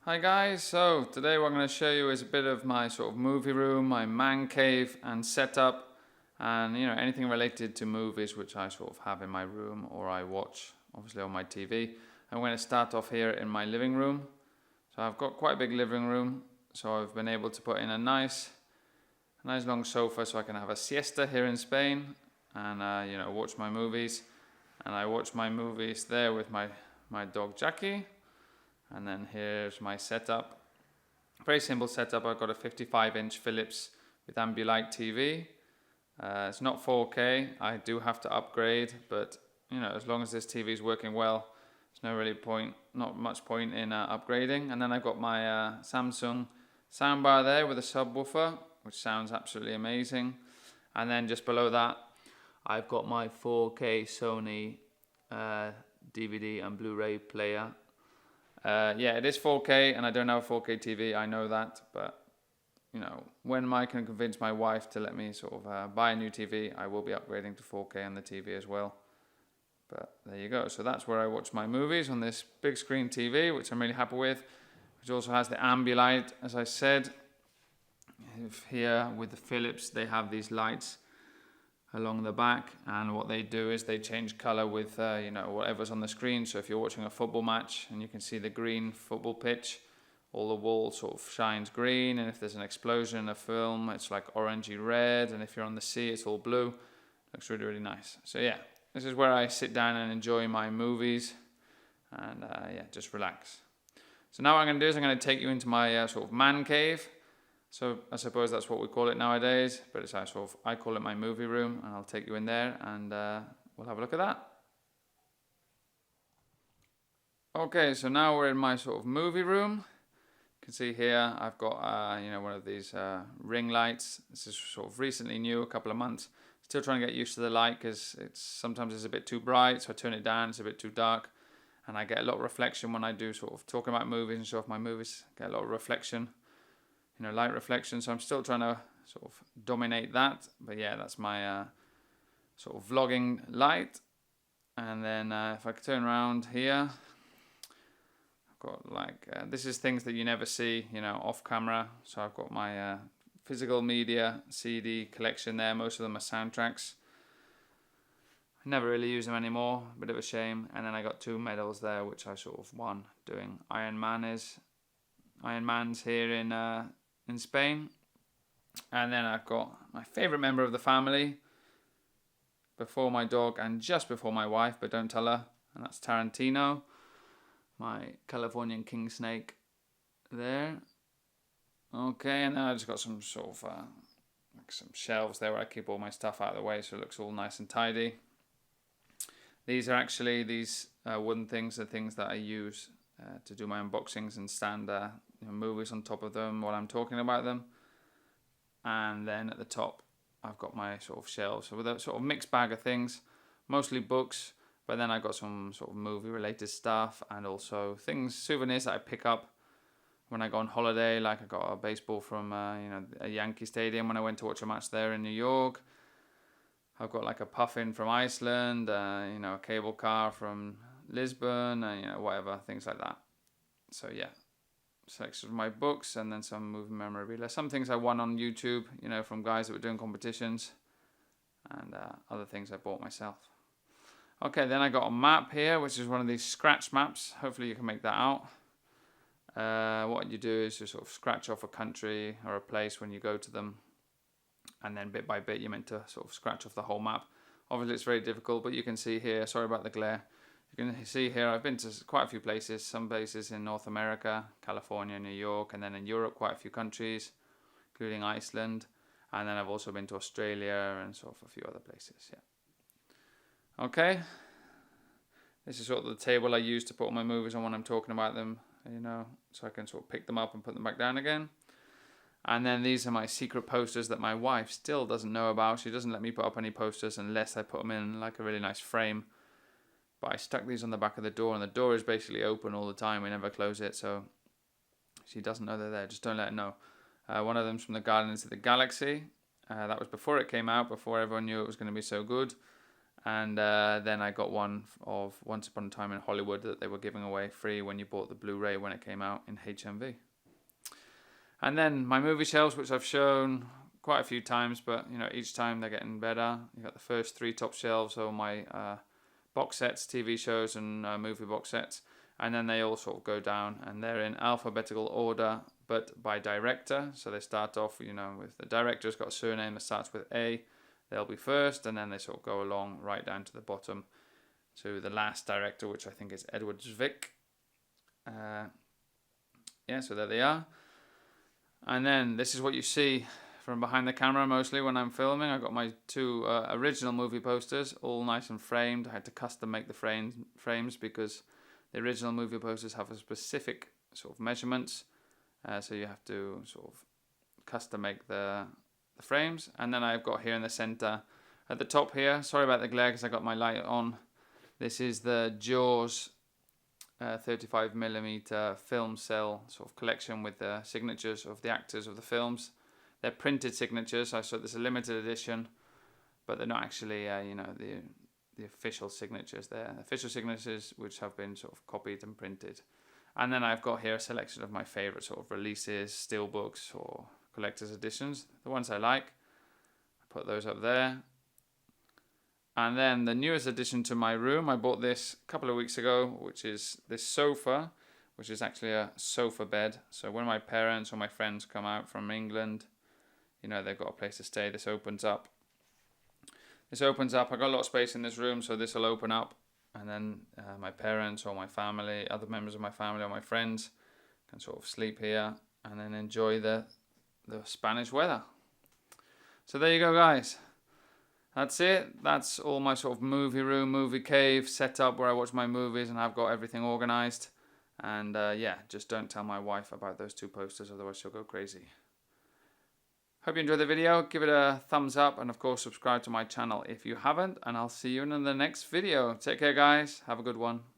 Hi guys, so today what I'm going to show you is a bit of my sort of movie room, my man cave and setup, and anything related to movies which I sort of have in my room or I watch obviously on my TV. I'm going to start off here in my living room. So I've got quite a big living room, so I've been able to put in a nice long sofa so I can have a siesta here in Spain and watch my movies. And I watch my movies there with my dog Jackie. And then here's my setup. Very simple setup. I've got a 55-inch Philips with Ambilight TV. It's not 4K. I do have to upgrade, but as long as this TV is working well, there's not much point in upgrading. And then I've got my Samsung soundbar there with a subwoofer, which sounds absolutely amazing. And then just below that, I've got my 4K Sony DVD and Blu-Ray player. Yeah, it is 4K, and I don't have a 4K TV, I know that, but when I can convince my wife to let me sort of buy a new TV, I will be upgrading to 4K on the TV as well. But there you go. So that's where I watch my movies, on this big screen TV, which I'm really happy with, which also has the Ambilight, as I said. Here with the Philips, they have these lights along the back, and what they do is they change color with whatever's on the screen. So if you're watching a football match and you can see the green football pitch, all the wall sort of shines green, and if there's an explosion in a film, it's like orangey red, and if you're on the sea, it's all blue. Looks really, really nice. So yeah, this is where I sit down and enjoy my movies and just relax. So now what I'm going to do is I'm going to take you into my sort of man cave. So I suppose that's what we call it nowadays, but it's I call it my movie room, and I'll take you in there and we'll have a look at that. Okay, so now we're in my sort of movie room. You can see here I've got one of these ring lights. This is sort of recently new, a couple of months. Still trying to get used to the light because sometimes it's a bit too bright, so I turn it down, it's a bit too dark. And I get a lot of reflection when I do sort of talking about movies and show off my movies. Get a lot of reflection. Light reflection, so I'm still trying to sort of dominate that. But yeah, that's my sort of vlogging light. And then if I turn around here, I've got this is things that you never see, off camera. So I've got my physical media CD collection there. Most of them are soundtracks. I never really use them anymore, bit of a shame. And then I got 2 medals there, which I sort of won doing Iron Man's here in Spain. And then I've got my favorite member of the family, before my dog and just before my wife, but don't tell her, and that's Tarantino, my Californian king snake there. Okay, and then I just got some sort of some shelves there where I keep all my stuff out of the way so it looks all nice and tidy. These are actually wooden things, the things that I use to do my unboxings and stand movies on top of them while I'm talking about them. And then at the top I've got my sort of shelves with a sort of mixed bag of things, mostly books, but then I got some sort of movie related stuff and also souvenirs that I pick up when I go on holiday. Like I got a baseball from a Yankee stadium when I went to watch a match there in New York. I've got like a puffin from Iceland, a cable car from Lisbon, whatever, things like that. So yeah, section of my books and then some movie memorabilia. Some things I won on YouTube, from guys that were doing competitions, and other things I bought myself. Okay, then I got a map here, which is one of these scratch maps. Hopefully you can make that out. What you do is you sort of scratch off a country or a place when you go to them, and then bit by bit you're meant to sort of scratch off the whole map. Obviously it's very difficult, but you can see here, sorry about the glare, you can see here I've been to quite a few places, some places in North America, California, New York, and then in Europe quite a few countries, including Iceland, and then I've also been to Australia and sort of a few other places, yeah. Okay, this is sort of the table I use to put all my movies on when I'm talking about them, so I can sort of pick them up and put them back down again. And then these are my secret posters that my wife still doesn't know about. She doesn't let me put up any posters unless I put them in like a really nice frame. But I stuck these on the back of the door, and the door is basically open all the time. We never close it, so she doesn't know they're there. Just don't let her know. One of them's from the Guardians of the Galaxy. That was before it came out, before everyone knew it was going to be so good. And then I got one of Once Upon a Time in Hollywood that they were giving away free when you bought the Blu-ray when it came out in HMV. And then my movie shelves, which I've shown quite a few times, but each time they're getting better. You got the first 3 top shelves, so my box sets, TV shows, and movie box sets, and then they all sort of go down, and they're in alphabetical order, but by director. So they start off, with the director's got a surname that starts with A. They'll be first, and then they sort of go along right down to the bottom to the last director, which I think is Edward Zwick. So there they are. And then this is what you see from behind the camera mostly when I'm filming. I got my 2 original movie posters, all nice and framed. I had to custom make the frames because the original movie posters have a specific sort of measurements. So you have to sort of custom make the frames. And then I've got here in the center at the top here, sorry about the glare because I got my light on. This is the Jaws 35mm film cell sort of collection with the signatures of the actors of the films. They're printed signatures, so there's a limited edition, but they're not actually the official signatures. They're official signatures which have been sort of copied and printed. And then I've got here a selection of my favorite sort of releases, steelbooks or collector's editions, the ones I like. I put those up there. And then the newest addition to my room, I bought this a couple of weeks ago, which is this sofa, which is actually a sofa bed. So when my parents or my friends come out from England, they've got a place to stay. This opens up. I got a lot of space in this room, so this will open up. And then my parents or my family, other members of my family or my friends can sort of sleep here and then enjoy the Spanish weather. So there you go, guys. That's it. That's all my sort of movie room, movie cave setup where I watch my movies, and I've got everything organized. And just don't tell my wife about those 2 posters, otherwise she'll go crazy. Hope you enjoyed the video. Give it a thumbs up, and of course subscribe to my channel if you haven't, and I'll see you in the next video. Take care, guys. Have a good one.